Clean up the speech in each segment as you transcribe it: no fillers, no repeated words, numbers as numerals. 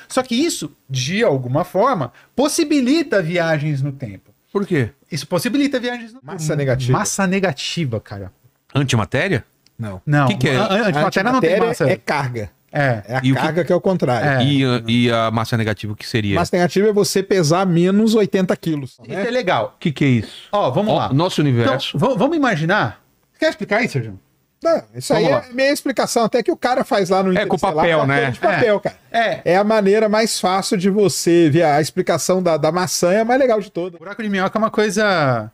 Só que isso, de alguma forma, possibilita viagens no tempo. Por quê? Isso possibilita viagens no tempo. Massa negativa. Massa negativa, cara. Antimatéria? Não. Não, Que é? antimatéria não tem massa. É carga. É. É a E o carga que é o contrário. É. E a massa negativa, o que seria? Massa negativa é você pesar menos 80 quilos. Isso é legal. O que é isso? Ó, vamos lá. Nosso universo. Então, vamos imaginar. Você quer explicar isso, Sérgio? Não, isso aí Vamos é minha explicação, até que o cara faz lá no É, com Interestelar, papel, uma né? folha de papel, cara. É. A maneira mais fácil de você ver a explicação da maçã, é a mais legal de todas. Buraco de minhoca é uma coisa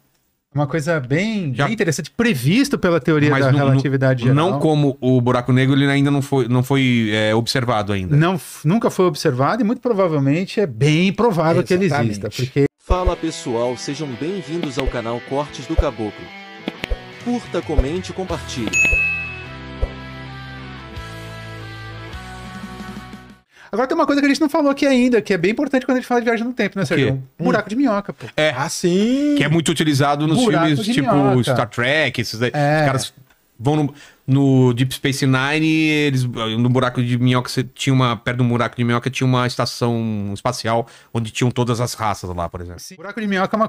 bem interessante, previsto pela teoria Mas da relatividade geral. não como o buraco negro, ele ainda não foi observado ainda. Nunca foi observado e muito provavelmente é bem provável que ele Exatamente. exista, porque Fala pessoal, sejam bem-vindos ao canal Cortes do Caboclo. Curta, comente e compartilhe. agora tem uma coisa que a gente não falou aqui ainda, que é bem importante quando a gente fala de viagem no tempo, né, Sérgio? Buraco de minhoca, pô. É, Assim. que é muito utilizado nos Buraco filmes de tipo minhoca. Star Trek, esses aí. É. Os caras vão no Deep Space Nine, eles no buraco de minhoca, perto do buraco de minhoca tinha uma estação espacial onde tinham todas as raças lá, por exemplo. Buraco de minhoca é uma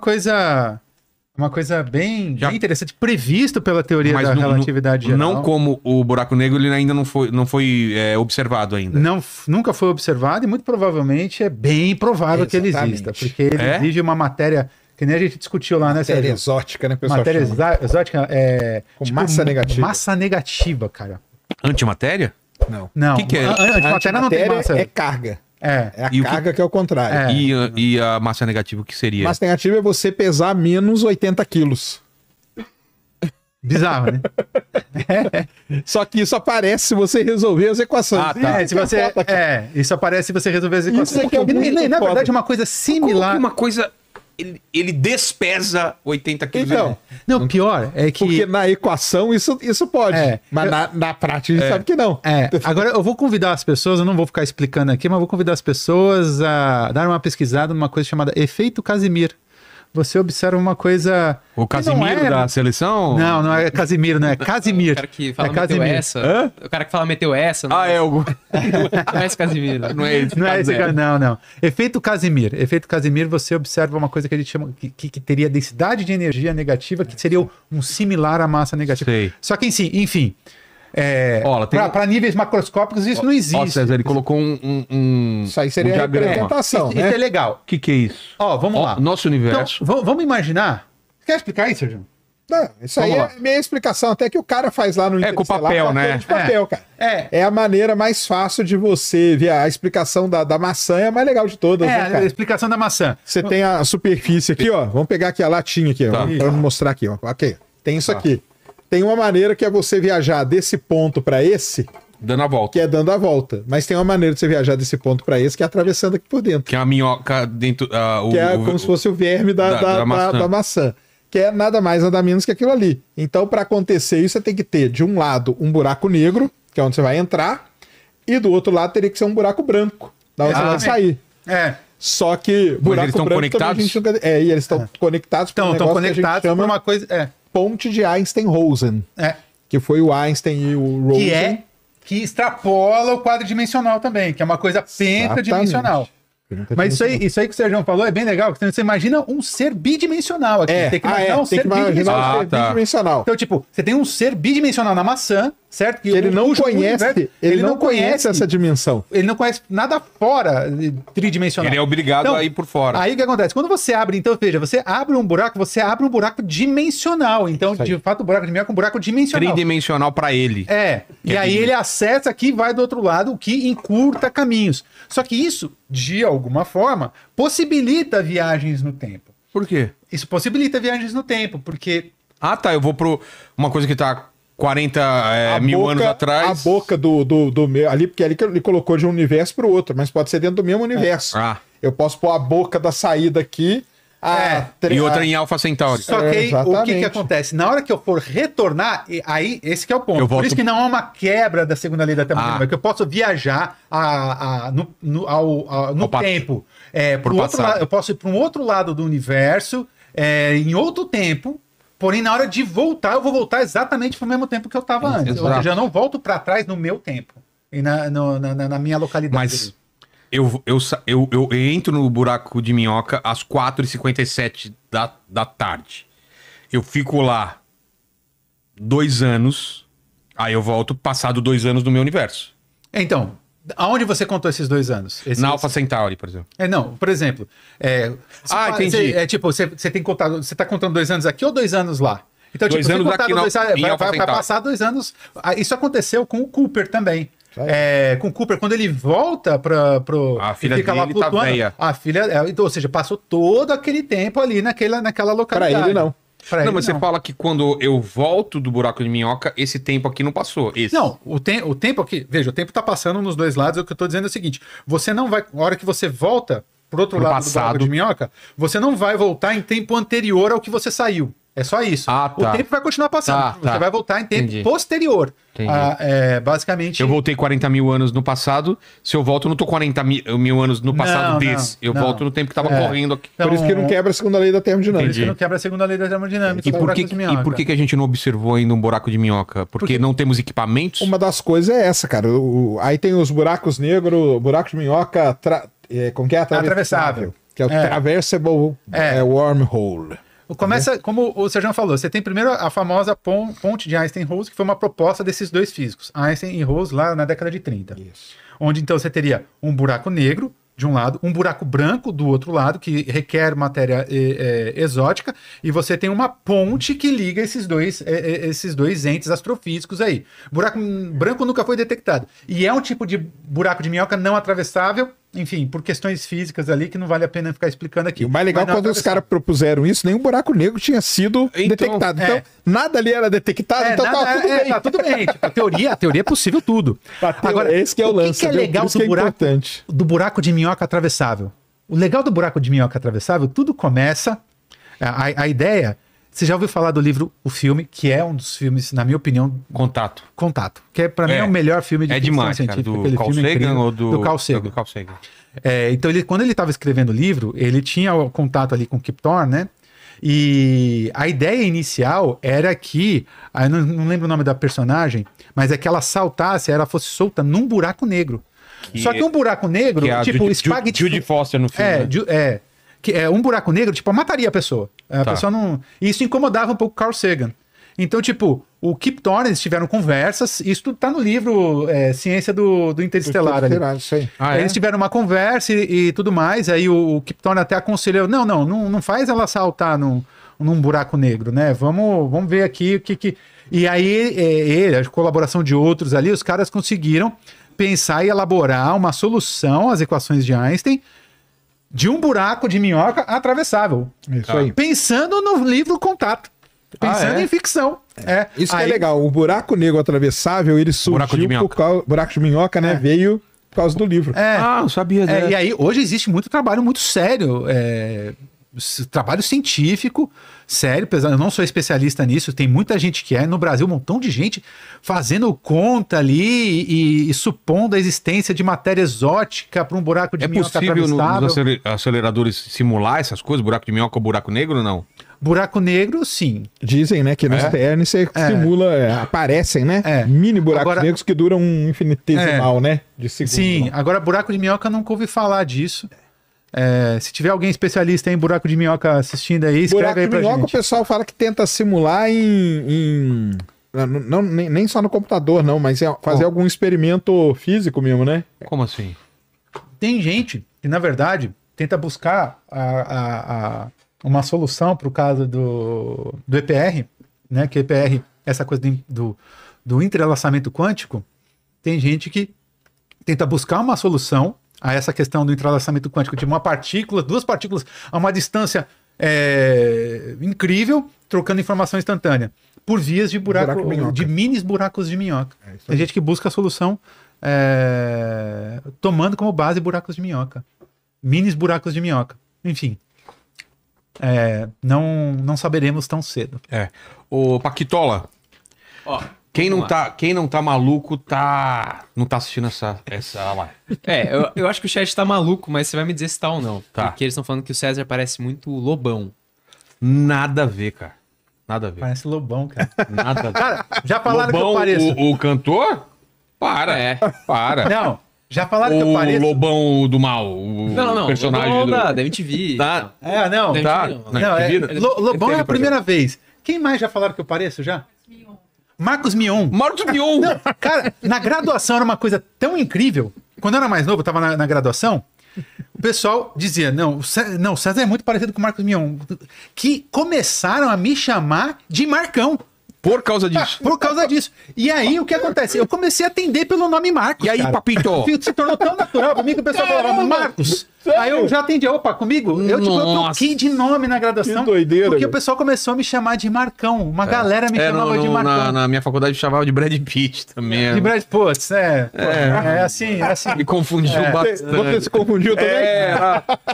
coisa bem interessante, previsto pela teoria da relatividade geral. Não como o buraco negro, ele ainda não foi observado ainda. Nunca foi observado e muito provavelmente é bem provável que ele Exatamente. exista, porque ele exige uma matéria que nem a gente discutiu lá, né, Matéria Sérgio? exótica, né, pessoal? Matéria chama. exótica é Com massa negativa. Massa negativa, cara. Antimatéria? Não. Não, Que é? antimatéria não tem massa. É carga. É. É a E o que- carga que é o contrário. É. E a massa negativa, o que seria? Massa negativa é você pesar menos 80 quilos. Bizarro, né? Só que isso aparece se você resolver as equações. Ah, tá. Se você, isso aparece se você resolver as equações. Isso aqui é muito Na foda. verdade, é uma coisa Como similar. que uma coisa... Ele despesa 80 quilos. Então, Não, pior é que... porque na equação isso pode. É. Mas na prática a gente sabe que não. Agora eu vou convidar as pessoas, eu não vou ficar explicando aqui, mas vou convidar as pessoas a dar uma pesquisada numa coisa chamada efeito Casimir. Você observa uma coisa... O que não Casimiro é- da seleção? Não é Casimiro, não é Casimir. O cara que fala É meteu Casimiro. essa. Hã? O cara que fala meteu essa. Ah, é o... Não é esse Casimiro. Não é esse. Não é esse Casé. cara, não. Efeito Casimir. Efeito Casimir, você observa uma coisa que a gente chama que teria densidade de energia negativa, que seria um similar à massa negativa. Sei. Só que, enfim, Ó, tem- para níveis macroscópicos, isso não existe. Ó, César, ele colocou Isso aí seria um a diagrama. representação, Isso né? é legal. O que é isso? Ó, vamos lá. Nosso universo. Então, vamos imaginar. Você quer explicar isso, Sérgio? Não, isso aí Vamos é minha explicação, até que o cara faz lá no É, com Interestelar, papel, uma né? folha de papel, cara. É. A maneira mais fácil de você ver a explicação da maçã, é a mais legal de todas, né, A cara? explicação da maçã. Você tem a superfície aqui, ó. Vamos pegar aqui a latinha aqui, ó. Tá. Pra mostrar aqui, ó. Ok. Tem isso aqui. Tem uma maneira que é você viajar desse ponto pra esse, Dando a volta. que é dando a volta. Mas tem uma maneira de você viajar desse ponto pra esse, que é atravessando aqui por dentro. Que é a minhoca dentro... Que é como se fosse o verme da maçã. da maçã. Que é nada mais, nada menos que aquilo ali. Então, para acontecer isso, você tem que ter, de um lado, um buraco negro, que é onde você vai entrar, e do outro lado teria que ser um buraco branco, da onde você vai sair. É. Só que buraco eles estão branco conectados? também a gente nunca... e eles estão conectados por um Estão negócio que a gente conectados por chama uma coisa. ponte de Einstein-Rosen, É. que foi o Einstein e o Rosen. Que extrapola o quadridimensional também, que é uma coisa pentadimensional. Mas isso aí que o Sérgio falou é bem legal, porque você imagina um ser bidimensional aqui. Tem que imaginar um ser bidimensional. um ser bidimensional. Então, tipo, você tem um ser bidimensional na maçã, certo? Que ele não conhece, ele não conhece essa dimensão. Ele não conhece nada fora tridimensional. Ele é obrigado Então, a ir por fora. Aí o que acontece? Quando você abre, então, veja, você abre um buraco dimensional. Então, de fato, o buraco de minhoca é um buraco dimensional. Tridimensional pra ele. E aí ele acessa aqui e vai do outro lado, o que encurta caminhos. Só que isso, de alguma forma, possibilita viagens no tempo. Por quê? Isso possibilita viagens no tempo, porque... Ah, tá. Eu vou pro... Uma coisa que tá 40 mil anos atrás. A boca do meu... Ali, porque ali que ele colocou de um universo pro outro, mas pode ser dentro do mesmo universo. Ah. Eu posso pôr a boca da saída aqui... E outra em Alpha Centauri. Só que aí, o que exatamente. acontece? Na hora que eu for retornar, aí esse que é o ponto. Eu Por volto- isso que não é uma quebra da segunda lei da termodinâmica, que eu posso viajar no Ao tempo. Por Pro outro passado. lado, eu posso ir para um outro lado do universo, em outro tempo, porém na hora de voltar, eu vou voltar exatamente para o mesmo tempo que eu estava antes. Ou exato. seja, eu não volto para trás no meu tempo, e na minha localidade. Mas eu entro no buraco de minhoca às 4h57 da tarde. Eu fico lá 2 anos, aí eu volto passado 2 anos no meu universo. Então, aonde você contou esses 2 anos? Na Alpha Centauri, por exemplo. Não, por exemplo... entendi. Você tem contado... Você tá contando 2 anos aqui ou 2 anos lá? Então, 2 anos aqui vai passar 2 anos... Isso aconteceu com o Cooper também. Com o Cooper, quando ele volta pro... A filha dele lá flutuando, tá velha. A filha... ou seja, passou todo aquele tempo ali naquela localidade. Pra ele, não. Mas você fala que quando eu volto do buraco de minhoca, esse tempo aqui não passou. Não, o tempo aqui... Veja, o tempo tá passando nos 2 lados. O que eu tô dizendo é o seguinte. Você não vai... Na hora que você volta pro outro lado do buraco de minhoca, você não vai voltar em tempo anterior ao que você saiu. É só isso. Tá. O tempo vai continuar passando. Você vai voltar em tempo posterior. Basicamente... Eu voltei 40 mil anos no passado. Se eu volto, eu não tô 40 mil anos no passado Eu volto no tempo que tava correndo aqui. Então, por isso que não quebra a segunda lei da termodinâmica. Por isso que não quebra a segunda lei da termodinâmica. E por que a gente não observou ainda um buraco de minhoca? Porque não temos equipamentos? Uma das coisas é essa, cara. Aí tem os buracos negros, buraco de minhoca... Como que é? Atravessável. Que é o Traversable Wormhole. Começa, como o Sérgio falou, você tem primeiro a famosa ponte de Einstein-Rose, que foi uma proposta desses 2 físicos, Einstein e Rose, lá na década de 30. Isso. Onde então você teria um buraco negro de um lado, um buraco branco do outro lado, que requer matéria exótica, e você tem uma ponte que liga esses dois entes astrofísicos aí. Buraco branco nunca foi detectado. E é um tipo de buraco de minhoca não atravessável, enfim, por questões físicas ali que não vale a pena ficar explicando aqui. E o mais legal, quando os caras propuseram isso, nenhum buraco negro tinha sido detectado. Então, nada ali era detectado, então tá tudo bem. Tá tudo bem. Tipo, a teoria é possível tudo. Agora, esse que é o lance. O que é legal do buraco de minhoca atravessável? O legal do buraco de minhoca atravessável, tudo começa... A ideia... Você já ouviu falar do livro O Filme, que é um dos filmes, na minha opinião... Contato. Que pra mim é o melhor filme de ficção científica. Do Carl Sagan ou do Carl Sagan? Do Carl Sagan. Então, quando ele estava escrevendo o livro, ele tinha o contato ali com Kip Thorne, né? E a ideia inicial era que... Eu não lembro o nome da personagem, mas é que ela saltasse, ela fosse solta num buraco negro. Só que um buraco negro, tipo... Judy Foster no filme. Um buraco negro, tipo, mataria a pessoa. A pessoa não... Isso incomodava um pouco o Carl Sagan. Então, tipo, o Kip Thorne, eles tiveram conversas, isso tudo tá no livro Ciência do Interestelar ali. Eles tiveram uma conversa e tudo mais, aí o Kip Thorne até aconselhou, não faz ela saltar num buraco negro, né? Vamos ver aqui o que... E aí, a colaboração de outros ali, os caras conseguiram pensar e elaborar uma solução às equações de Einstein de um buraco de minhoca atravessável. Isso aí. Pensando no livro Contato. Pensando em ficção. Isso que é legal. O buraco negro atravessável, ele surgiu por causa... Buraco de minhoca, né? Veio por causa do livro. Eu sabia dela. E aí, hoje existe muito trabalho muito sério. Trabalho científico sério, eu não sou especialista nisso, tem muita gente que no Brasil, um montão de gente fazendo conta ali e supondo a existência de matéria exótica para um buraco de minhoca atravessável. É possível nos aceleradores simular essas coisas, buraco de minhoca ou buraco negro ou não? Buraco negro, sim. Dizem, né, que no CERN você simula, aparecem, né, mini buracos negros que duram um infinitesimal, né, de segundos. Sim, agora buraco de minhoca eu nunca ouvi falar disso. Se tiver alguém especialista em buraco de minhoca assistindo aí, escreve aí pra gente. Buraco de minhoca o pessoal fala que tenta simular nem só no computador, não, mas fazer algum experimento físico mesmo, né? Como assim? Tem gente que, na verdade, tenta buscar uma solução para o caso do EPR, né? Que EPR, essa coisa do entrelaçamento quântico, tem gente que tenta buscar uma solução a essa questão do entrelaçamento quântico de duas partículas a uma distância incrível, trocando informação instantânea, por vias de de minis buracos de minhoca. Tem gente que busca a solução tomando como base buracos de minhoca. Minis buracos de minhoca. Enfim. Não saberemos tão cedo. Ô, Paquitola. Quem não tá maluco não tá assistindo essa live. Eu acho que o chat tá maluco, mas você vai me dizer se tá ou não. Tá. Porque eles estão falando que o César parece muito Lobão. Nada a ver, cara. Nada a ver. Parece Lobão, cara. Nada a ver. Cara, já falaram Lobão, que eu pareço. O cantor? Para. Não, Já falaram que eu O pareço... Lobão do Mal. Não. Personagem Lobão do... da MTV. Tá. Não. Tá. Não, Lobão é a teve primeira vez. Quem mais já falaram que eu pareço já? Marcos Mion. Marcos Mion. Cara, na graduação era uma coisa tão incrível. Quando eu era mais novo, eu tava na graduação, o pessoal dizia, não, o César é muito parecido com o Marcos Mion. Que começaram a me chamar de Marcão. Por causa disso. Por causa disso. E aí, o que acontece? Eu comecei a atender pelo nome Marcos. E aí, cara. papito? Se tornou tão natural pra mim que o pessoal falava Marcos. Aí eu já atendi, opa, comigo? Eu troquei de nome na graduação. Que doideira, porque velho. o pessoal começou a me chamar de Marcão. Uma galera me chamava de Marcão. Na minha faculdade chamava de Brad Pitt também. De Brad Pitt, assim. Me confundiu bastante. Você se confundiu também?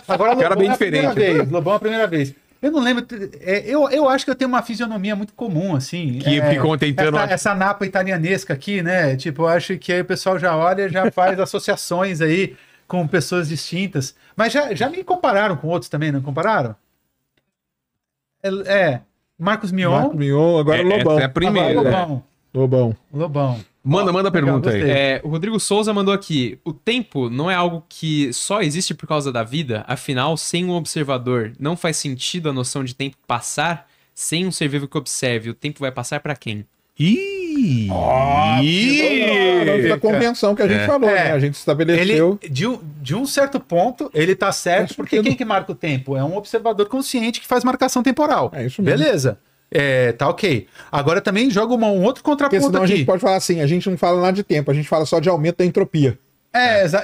Agora, Cara bem é a primeira diferente. vez, Lobão é a primeira vez. Eu não lembro. Eu acho que eu tenho uma fisionomia muito comum, assim. Que ficou tentando... Essa napa italianesca aqui, né? Tipo, eu acho que aí o pessoal já olha, já faz associações aí com pessoas distintas. Mas já me compararam com outros também, não compararam? Marcos Mion. Marcos Mion, agora o Lobão. Essa é a primeira. Lobão. Lobão. Manda a pergunta aí. gostei. O Rodrigo Souza mandou aqui: o tempo não é algo que só existe por causa da vida? Afinal, sem um observador, não faz sentido a noção de tempo passar? Sem um ser vivo que observe, o tempo vai passar pra quem? Da convenção que a gente falou, né? A gente estabeleceu. De um certo ponto, ele tá certo, porque quem que marca o tempo? É um observador consciente que faz marcação temporal. É isso mesmo. Beleza. Tá ok. Agora também joga um outro Porque contraponto senão a aqui. gente pode falar assim, a gente não fala nada de tempo, a gente fala só de aumento da entropia.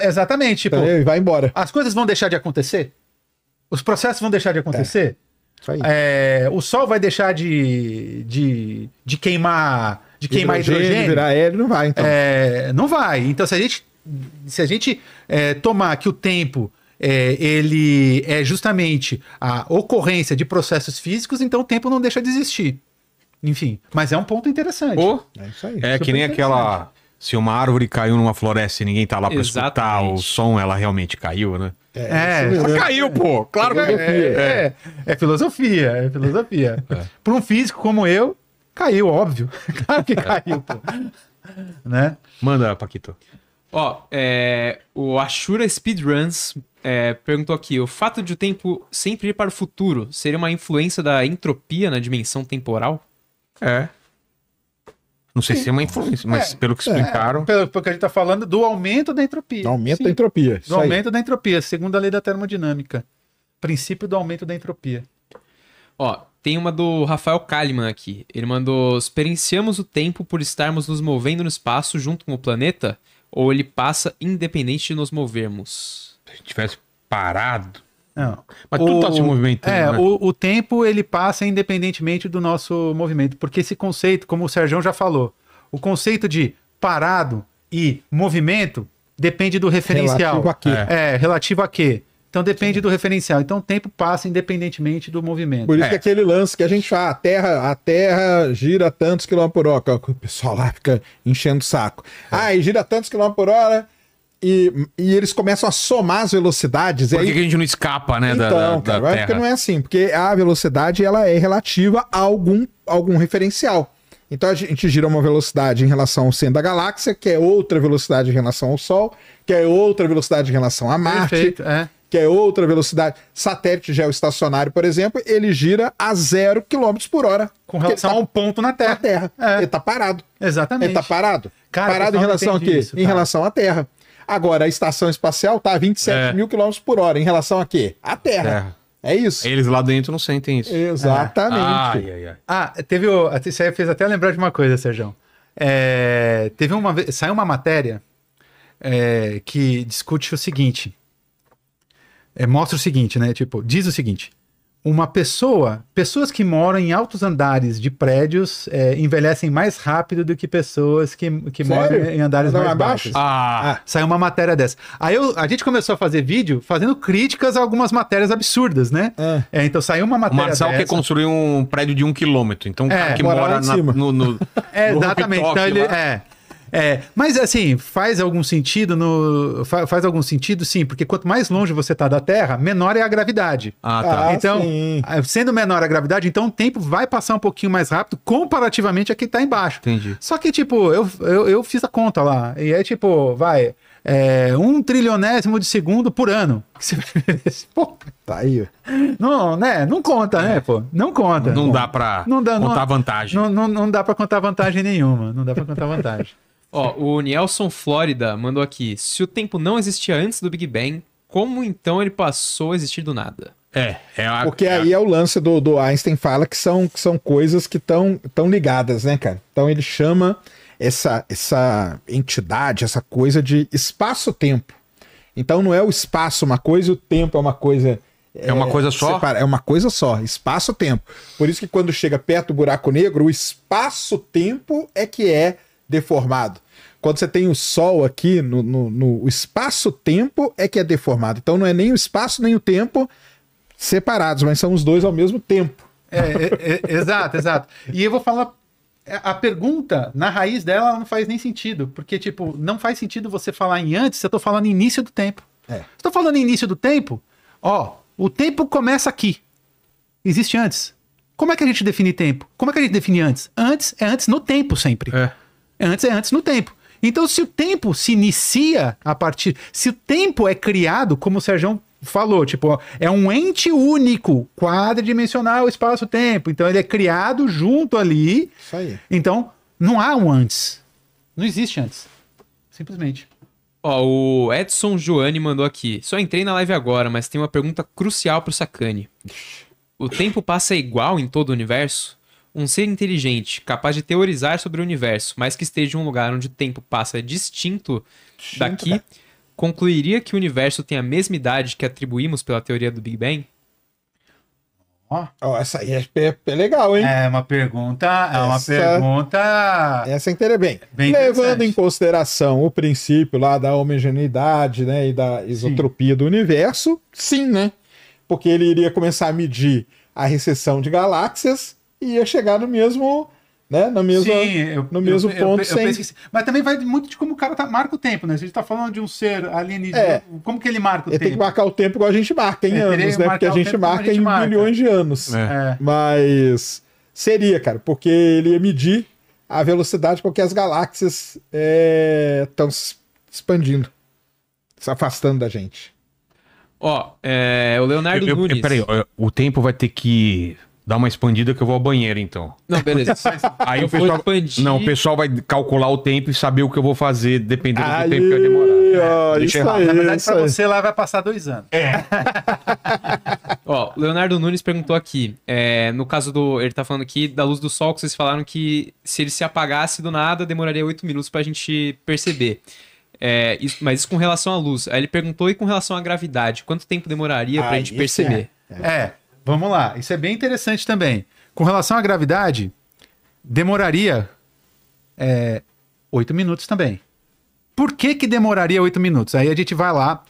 Exatamente. Tipo, Entendeu? E vai embora. as coisas vão deixar de acontecer? Os processos vão deixar de acontecer? Isso aí. O Sol vai deixar de queimar hidrogênio? Virar hélio, não vai, então. Não vai. Então, se a gente tomar que o tempo ele é justamente a ocorrência de processos físicos, então o tempo não deixa de existir. Enfim, mas é um ponto interessante. É isso aí. É que nem aquela... Se uma árvore caiu numa floresta e ninguém tá lá pra escutar Exatamente. o som, ela realmente caiu, né? É Caiu, pô! Claro que é filosofia, é filosofia. Para um físico como eu, caiu, óbvio. Claro que caiu, pô. Né? Manda, Paquito. O Ashura Speedruns perguntou aqui: o fato de o tempo sempre ir para o futuro seria uma influência da entropia na dimensão temporal? Não sei se é uma influência, mas pelo que explicaram... Pelo que a gente tá falando do aumento da entropia. Aumento Sim. da entropia. Do aumento da entropia, segundo a lei da termodinâmica. Princípio do aumento da entropia. Tem uma do Rafael Kalimann aqui. Ele mandou: experienciamos o tempo por estarmos nos movendo no espaço junto com o planeta? Ou ele passa independente de nos movermos? Se a gente tivesse parado... Não. Mas tudo tá se movimentando, né? o tempo ele passa independentemente do nosso movimento, porque esse conceito, como o Sérgio já falou, o conceito de parado e movimento depende do referencial. Relativo a quê? Relativo a quê? Então depende do referencial. Então o tempo passa independentemente do movimento. Por isso que aquele lance que a gente fala, a Terra gira tantos quilômetros por hora, que o pessoal lá fica enchendo o saco. E gira tantos quilômetros por hora e eles começam a somar as velocidades. Por que que a gente não escapa, né, Então, da cara, porque Terra? não é assim, porque a velocidade ela é relativa a algum referencial. Então a gente gira uma velocidade em relação ao centro da galáxia, que é outra velocidade em relação ao Sol, que é outra velocidade em relação a Marte. Perfeito, Que é outra velocidade. Satélite geoestacionário, por exemplo, ele gira a 0 km por hora. Com relação a um ponto na Terra. Na Terra. Ele tá parado. Exatamente. Ele tá parado. Cara, parado em pessoal, relação não a quê? entendi isso, em cara. relação à Terra. Agora, a estação espacial tá a 27 mil km por hora. Em relação a quê? A Terra. É isso. Eles lá dentro não sentem isso. Exatamente. Teve isso aí fez até lembrar de uma coisa, Sérgio. Teve uma vez, saiu uma matéria que discute o seguinte. Mostra o seguinte, né? Tipo, diz o seguinte: pessoas que moram em altos andares de prédios envelhecem mais rápido do que pessoas que moram em andares mais baixos. Saiu uma matéria dessa. Aí a gente começou a fazer vídeo fazendo críticas a algumas matérias absurdas, né? Então saiu uma O matéria Marçal dessa. quer construir um prédio de 1 quilômetro. Então o cara que mora lá mora em cima. no Exatamente. rooftop Então ele lá. mas assim, faz algum sentido faz algum sentido, sim, porque quanto mais longe você está da Terra, menor é a gravidade. Tá. Então, sim. sendo menor a gravidade, então o tempo vai passar um pouquinho mais rápido comparativamente a quem está embaixo. Entendi. Só que, tipo, eu fiz a conta lá. E é tipo, 1 trilionésimo de segundo por ano. Pô, Tá aí. não, né? Não conta, né, pô? Não conta. Não dá pra contar vantagem. Não dá pra contar vantagem nenhuma. Não dá pra contar vantagem. Ó, o Nielson Flórida mandou aqui. Se o tempo não existia antes do Big Bang, como então ele passou a existir do nada? Porque aí é o lance do Einstein fala que são coisas que estão ligadas, né, cara? Então ele chama essa entidade, essa coisa de espaço-tempo. Então não é o espaço uma coisa e o tempo é uma coisa... É uma coisa só? É uma coisa só, espaço-tempo. Por isso que quando chega perto do buraco negro, o espaço-tempo é que é deformado. Quando você tem o Sol aqui, no espaço-tempo é que é deformado. Então não é nem o espaço nem o tempo separados, mas são os dois ao mesmo tempo. Exato. E eu vou falar... A pergunta, na raiz dela, ela não faz nem sentido. Porque, tipo, não faz sentido você falar em antes se eu tô falando em início do tempo. Se eu tô falando em início do tempo, o tempo começa aqui. Existe antes. Como é que a gente define tempo? Como é que a gente define antes? Antes é antes no tempo sempre. Antes é antes no tempo. Então, se o tempo se inicia a partir... Se o tempo é criado, como o Sérgio falou, tipo, é um ente único, quadridimensional, espaço-tempo. Então, ele é criado junto ali. Isso aí. Então, não há um antes. Não existe antes. Simplesmente. Ó, o Edson Joane mandou aqui. Só entrei na live agora, mas tem uma pergunta crucial pro Sacani. O tempo passa igual em todo o universo? Um ser inteligente, capaz de teorizar sobre o universo, mas que esteja em um lugar onde o tempo passa distinto daqui, cara. concluiria que o universo tem a mesma idade que atribuímos pela teoria do Big Bang? Essa aí é legal, hein? É uma pergunta... Essa é interessante. Bem Levando interessante. em consideração o princípio lá da homogeneidade, né, e da isotropia do universo, sim, né? Porque ele iria começar a medir a recessão de galáxias e ia chegar no mesmo, né, no mesmo ponto. Mas também vai muito de como o cara marca o tempo, né? Se a gente tá falando de um ser alienígena, como que ele marca o Ele tempo? tem que marcar o tempo igual a gente marca em anos, né? Porque a gente marca em milhões de anos. Mas seria, cara, porque ele ia medir a velocidade porque as galáxias estão se expandindo, se afastando da gente. Ó, o Leonardo Nunes... Peraí, o tempo vai ter que dar uma expandida que eu vou ao banheiro, então. Não, beleza. Aí Eu o pessoal, vou expandir. não, o pessoal vai calcular o tempo e saber o que eu vou fazer, dependendo do tempo que vai demorar. Isso errado. aí, Na verdade, isso pra aí. você lá vai passar 2 anos. Ó, Leonardo Nunes perguntou aqui, no caso ele tá falando aqui da luz do sol, que vocês falaram que se ele se apagasse do nada, demoraria 8 minutos pra gente perceber. Mas isso com relação à luz. Aí ele perguntou, e com relação à gravidade, quanto tempo demoraria pra gente perceber? Vamos lá. Isso é bem interessante também. Com relação à gravidade, demoraria 8 minutos também. Por que demoraria 8 minutos? Aí a gente vai lá.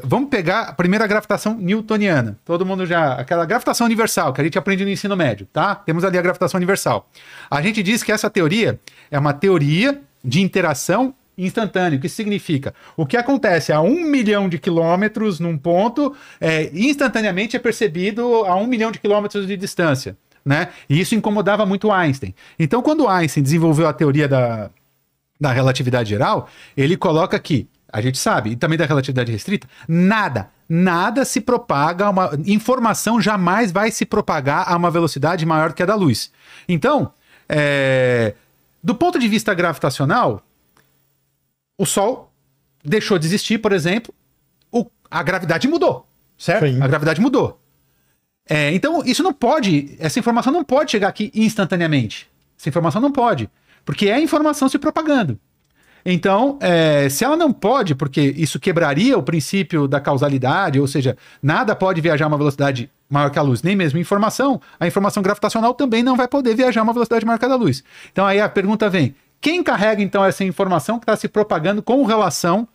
Vamos pegar a primeira gravitação newtoniana. Todo mundo aquela gravitação universal que a gente aprende no ensino médio, tá? Temos ali a gravitação universal. A gente diz que essa teoria é uma teoria de interação instantânea. O que significa? O que acontece a 1 milhão de quilômetros num ponto, instantaneamente é percebido a 1 milhão de quilômetros de distância, né? E isso incomodava muito Einstein. Então, quando Einstein desenvolveu a teoria da relatividade geral, ele coloca que, a gente sabe, e também da relatividade restrita, nada se propaga, informação jamais vai se propagar a uma velocidade maior do que a da luz. Então, do ponto de vista gravitacional, o Sol deixou de existir, por exemplo, a gravidade mudou, certo? Sim. A gravidade mudou. Então, essa informação não pode chegar aqui instantaneamente. Essa informação não pode, porque é a informação se propagando. Então, se ela não pode, porque isso quebraria o princípio da causalidade, ou seja, nada pode viajar a uma velocidade maior que a luz, nem mesmo informação, a informação gravitacional também não vai poder viajar a uma velocidade maior que a da luz. Então, aí a pergunta vem, quem carrega, então, essa informação que está se propagando com relação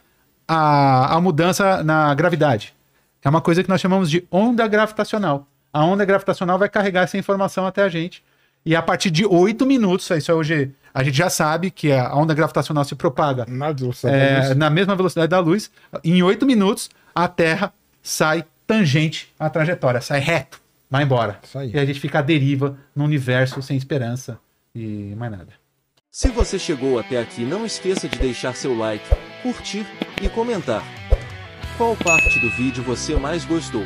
à mudança na gravidade? É uma coisa que nós chamamos de onda gravitacional. A onda gravitacional vai carregar essa informação até a gente. E a partir de 8 minutos, isso hoje a gente já sabe que a onda gravitacional se propaga na mesma velocidade da luz. Em 8 minutos, a Terra sai tangente à trajetória, sai reto, vai embora. Isso aí. E a gente fica à deriva no universo sem esperança e mais nada. Se você chegou até aqui, não esqueça de deixar seu like, curtir e comentar. Qual parte do vídeo você mais gostou?